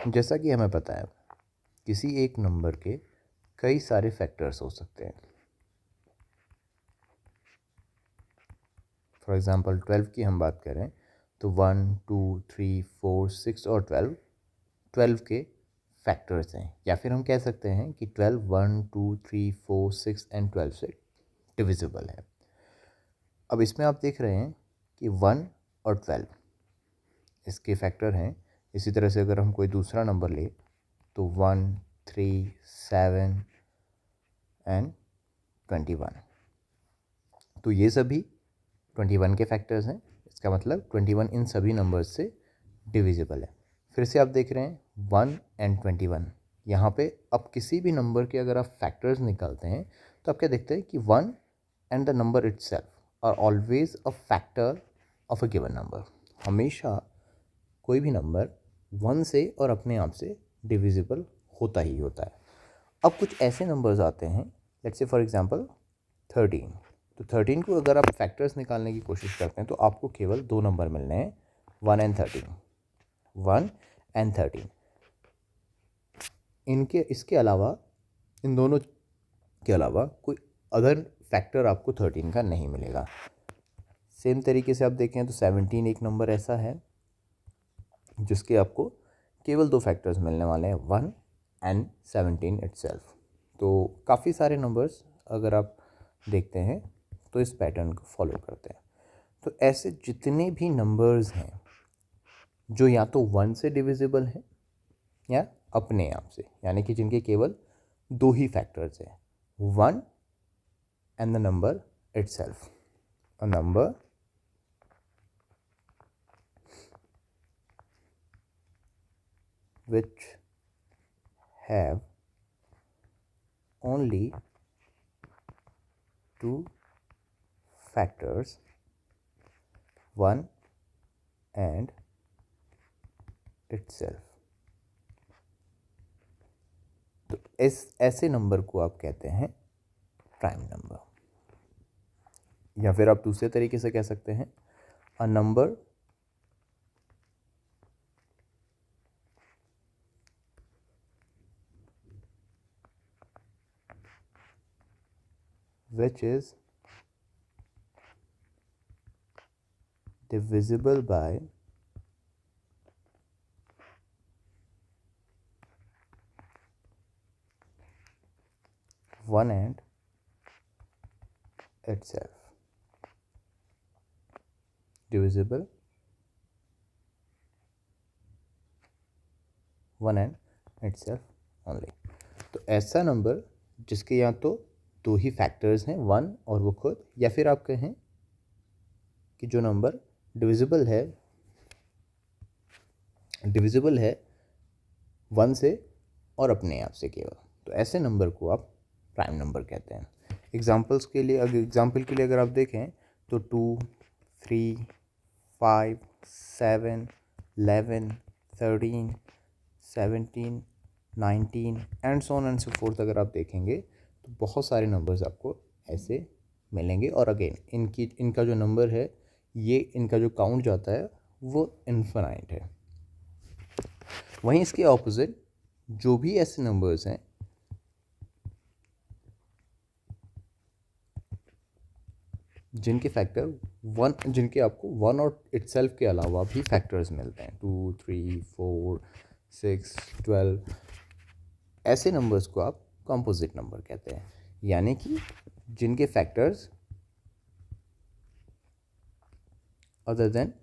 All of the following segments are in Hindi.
जैसा कि हमें पता है किसी एक नंबर के कई सारे फैक्टर्स हो सकते हैं। फॉर एग्ज़ाम्पल 12 की हम बात करें तो 1, 2, 3, 4, 6 और 12 के फैक्टर्स हैं, या फिर हम कह सकते हैं कि 12 1, 2, 3, 4, 6 एंड 12 से डिविजिबल है। अब इसमें आप देख रहे हैं कि 1 और 12 इसके फैक्टर हैं। इसी तरह से अगर हम कोई दूसरा नंबर ले तो 1, 3, 7 एंड 21, तो ये सभी 21 के फैक्टर्स हैं। इसका मतलब 21 इन सभी नंबर्स से डिविजिबल है। फिर से आप देख रहे हैं 1 एंड 21, यहाँ पे अब किसी भी नंबर के अगर आप फैक्टर्स निकालते हैं तो आप क्या देखते हैं कि 1 and the number itself are always a factor of a given number. हमेशा कोई भी नंबर 1 से और अपने आप से डिविजिबल होता ही होता है। अब कुछ ऐसे नंबर्स आते हैं, लेट्स से फॉर एग्जांपल 13, तो 13 को अगर आप फैक्टर्स निकालने की कोशिश करते हैं तो आपको केवल दो नंबर मिलने हैं, 1 एंड 13, 1 एंड 13। इसके अलावा इन दोनों के अलावा कोई अदर फैक्टर आपको 13 का नहीं मिलेगा। सेम तरीके से आप देखें तो 17 एक नंबर ऐसा है जिसके आपको केवल दो फैक्टर्स मिलने वाले हैं, 1 एंड 17 इटसेल्फ। तो काफ़ी सारे नंबर्स अगर आप देखते हैं तो इस पैटर्न को फॉलो करते हैं। तो ऐसे जितने भी नंबर्स हैं जो या तो 1 से डिविजिबल हैं या अपने आप से, यानी कि जिनके केवल दो ही फैक्टर्स हैं, 1 and the number itself, a number which have only two factors, 1 and itself। तो ऐसे नंबर को आप कहते हैं प्राइम नंबर, या फिर आप दूसरे तरीके से कह सकते हैं a number which is divisible by 1 and itself, divisible 1 and itself only। तो ऐसा नंबर जिसके या तो दो ही फैक्टर्स हैं, 1 और वो खुद, या फिर आप कहें कि जो नंबर डिविजिबल है 1 से और अपने आप से केवल, तो ऐसे नंबर को आप प्राइम नंबर कहते हैं। एग्जाम्पल के लिए अगर आप देखें तो 2, 3, 5, 7, 11, 13, 17, 19 and so on and so fourth अगर आप देखेंगे तो बहुत सारे नंबर्स आपको ऐसे मिलेंगे। और अगेन इनका जो नंबर है, ये इनका जो काउंट जाता है वो इन्फिनाइट है। वहीं इसके ऑपोजिट जो भी ऐसे नंबर्स हैं जिनके आपको 1 और इटसेल्फ के अलावा भी फैक्टर्स मिलते हैं, 2, 3, 4, 6, 12, ऐसे नंबर्स को आप कंपोजिट नंबर कहते हैं, यानी कि जिनके factors other than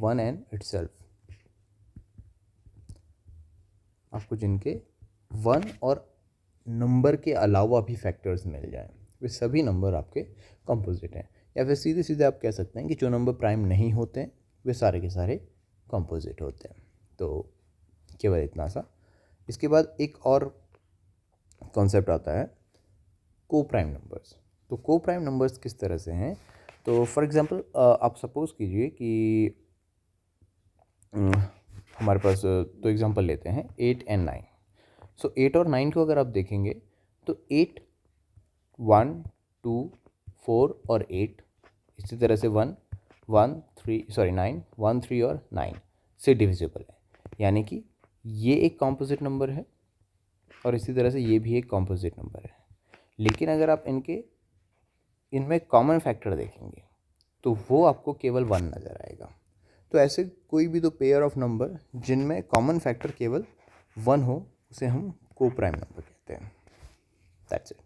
1 and itself, आपको जिनके 1 और नंबर के अलावा भी फैक्टर्स मिल जाएं, वे सभी नंबर आपके कंपोजिट हैं। या फिर सीधे सीधे आप कह सकते हैं कि जो नंबर प्राइम नहीं होते हैं वे सारे के सारे कंपोजिट होते हैं। तो केवल इतना सा। इसके बाद एक और कॉन्सेप्ट आता है को प्राइम नंबर्स। तो को प्राइम नंबर्स किस तरह से हैं, तो फॉर एग्जांपल आप सपोज़ कीजिए कि हमारे पास दो एग्जांपल लेते हैं 8 एंड 9। सो 8 और 9 को अगर आप देखेंगे तो 8, 1, 2, 4 और 8, इसी तरह से 9, 1, 3 और 9, से डिविजिबल है, यानी कि ये एक कॉम्पोजिट नंबर है और इसी तरह से ये भी एक कॉम्पोजिट नंबर है। लेकिन अगर आप इनमें कॉमन फैक्टर देखेंगे तो वो आपको केवल 1 नज़र आएगा। तो ऐसे कोई भी दो पेयर ऑफ नंबर जिनमें कॉमन फैक्टर केवल 1 हो उसे हम को प्राइम नंबर कहते हैं। That's it.